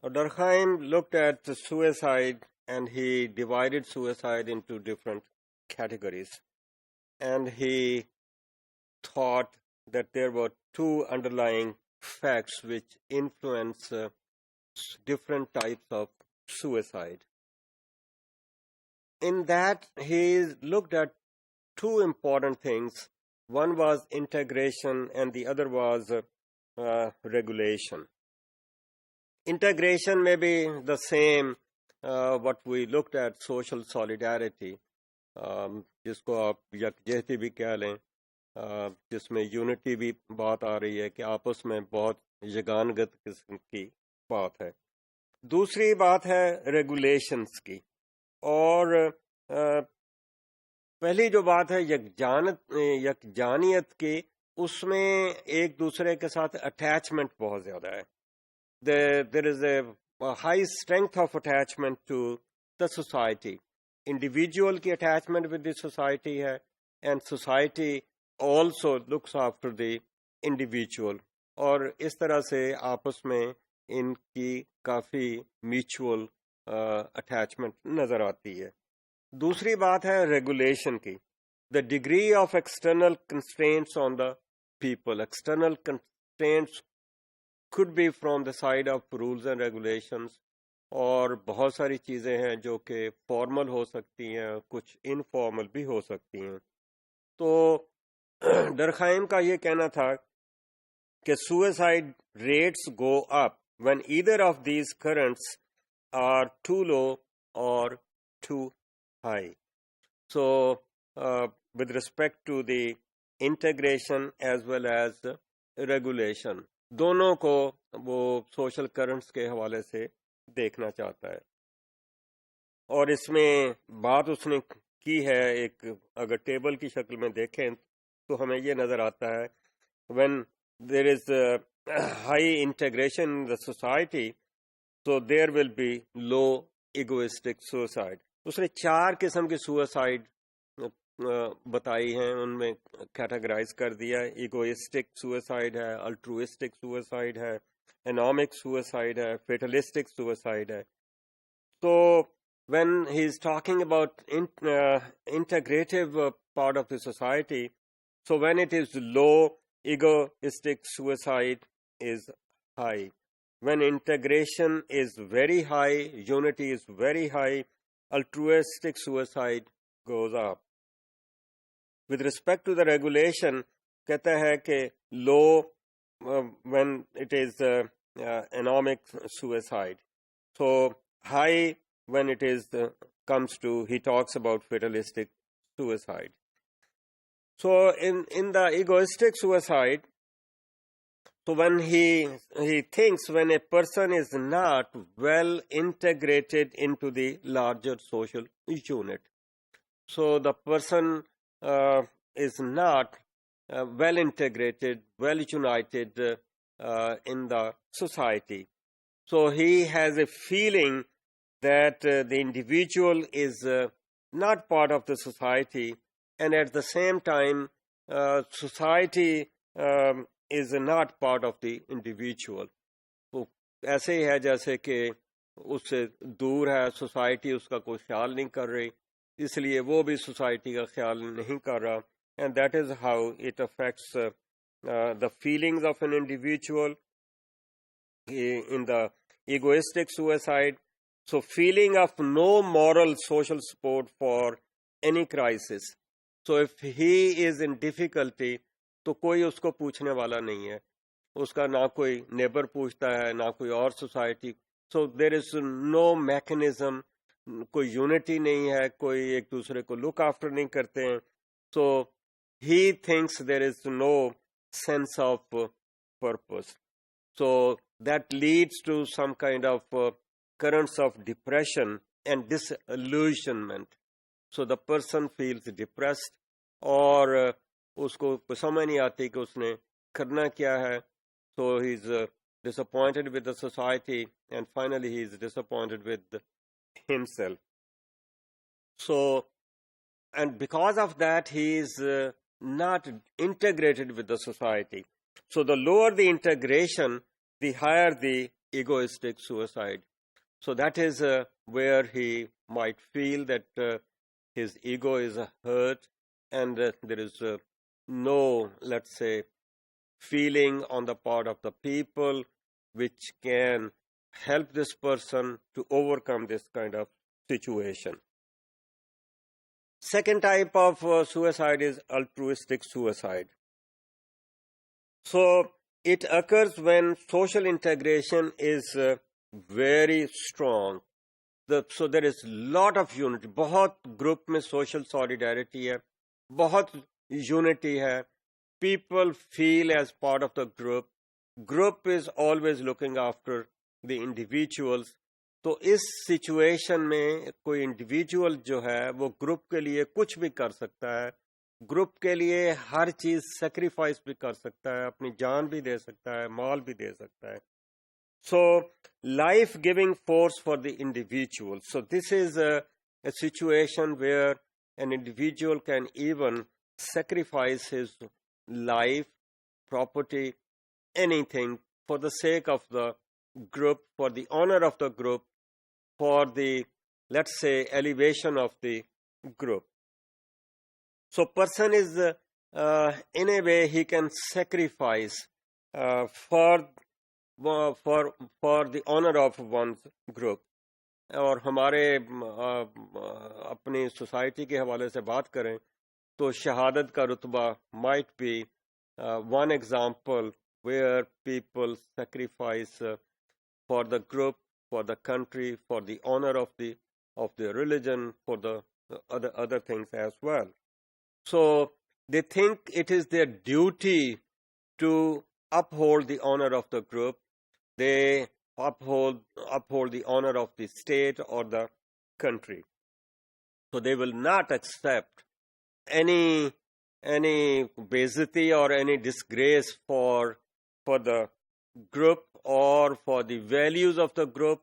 Durkheim looked at suicide and he divided suicide into different categories. And he thought that there were two underlying facts which influence different types of suicide. In that, he looked at two important things. One was integration and the other was regulation. Integration may be the same what we looked at, social solidarity, जिसको आप यकजहती भी कह लें, जिसमें unity भी बात आ रही है कि आपस में बहुत यगानगत किस्म की बात है. दूसरी बात है रेगुलेशंस की. और पहली जो बात है यकजानियत की, उसमें एक दूसरे के साथ अटैचमेंट बहुत ज़्यादा है. There is a high strength of attachment to the society. Individual की attachment with the society है, and society also looks after the individual. और इस तरह से आपस में इनकी काफ़ी म्यूचुअल अटैचमेंट नज़र आती है. दूसरी बात है रेगुलेशन की. The degree of external constraints on the people. External constraints could be from the side of rules and regulations, और बहुत सारी चीज़ें हैं जो कि फॉर्मल हो सकती हैं, कुछ इनफॉर्मल भी हो सकती हैं. तो डरखाइम का ये कहना था कि suicide rates go up when either of these currents are too low or too high. So with respect to the integration as well as regulation, दोनों को वो सोशल करंट्स के हवाले से देखना चाहता है. और इसमें बात उसने की है, एक अगर टेबल की शक्ल में देखें तो हमें ये नज़र आता है, when there is high integration in the society, so there will be low egoistic suicide. उसने 4 किस्म की सुसाइड बताई हैं, उनमें कैटेगराइज कर दिया है. इगोइस्टिक सुसाइड है, अल्ट्रुइस्टिक सुसाइड है, एनॉमिक सुसाइड है, फेटलिस्टिक सुसाइड है. तो when he is talking about integrative part of the society, so when it is low, egoistic suicide is high. When integration is very high, unity is very high, altruistic suicide goes up. With respect to the regulation, कहता है कि low when it is anomic suicide. So high when it is comes to, he talks about fatalistic suicide. So in the egoistic suicide, so when he thinks when a person is not well integrated into the larger social unit, so the person is not well integrated, well united in the society. So he has a feeling that the individual is not part of the society, and at the same time society is not part of the individual. तो ऐसे ही है जैसे कि उससे दूर है, society उसका कोई ख्याल नहीं कर रही, इसलिए वो भी सोसाइटी का ख्याल नहीं कर रहा. And that is how it affects the feelings of an individual in the egoistic suicide. So feeling of no moral social support for any crisis. So if he is in difficulty, तो कोई उसको पूछने वाला नहीं है, उसका ना कोई नेबर पूछता है, ना कोई और society. So there is no mechanism, कोई यूनिटी नहीं है, कोई एक दूसरे को लुक आफ्टर नहीं करते हैं. So he thinks there is no sense of purpose. So that leads to some kind of currents of depression and disillusionment. So the person feels depressed, और उसको समझ नहीं आती कि उसने करना क्या है. So he is disappointed with the society, and finally he is disappointed with himself. So, and because of that he is not integrated with the society. So the lower the integration, the higher the egoistic suicide. So that is where he might feel that his ego is hurt, and there is no, let's say, feeling on the part of the people which can help this person to overcome this kind of situation. Second type of suicide is altruistic suicide. So it occurs when social integration is very strong. So there is lot of unity. बहुत group में social solidarity है, बहुत unity है. People feel as part of the group. Group is always looking after the individuals. तो इस situation में कोई individual जो है वो ग्रुप के लिए कुछ भी कर सकता है, ग्रुप के लिए हर चीज सेक्रीफाइस भी कर सकता है, अपनी जान भी दे सकता है, माल भी दे सकता है. So life giving force for the individual. So this is a situation where an individual can even sacrifice his life, property, anything for the sake of the group, for the honor of the group, for the, let's say, elevation of the group. So person is in a way he can sacrifice for the honor of one's group. और हमारे अपनी society के हवाले से बात करें तो शहादत का रुतबा might be one example where people sacrifice for the group, for the country, for the honor of the religion, for the other things as well. So they think it is their duty to uphold the honor of the group. They uphold the honor of the state or the country. So they will not accept any बेइज्जती or any disgrace for the group or for the values of the group.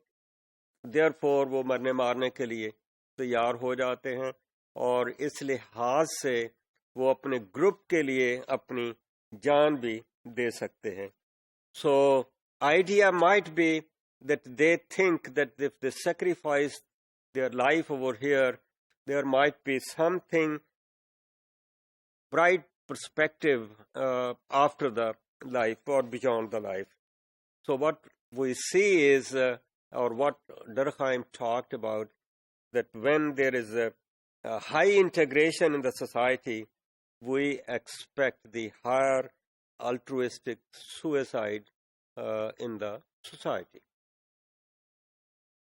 Therefore वो मरने मारने के लिए तैयार हो जाते हैं और इस लिहाज से वो अपने ग्रुप के लिए अपनी जान भी दे सकते हैं. So idea might be that they think that if they sacrifice their life over here, there might be something bright perspective after the life or beyond the life. So what we see is, or what Durkheim talked about, that when there is a high integration in the society, we expect the higher altruistic suicide in the society.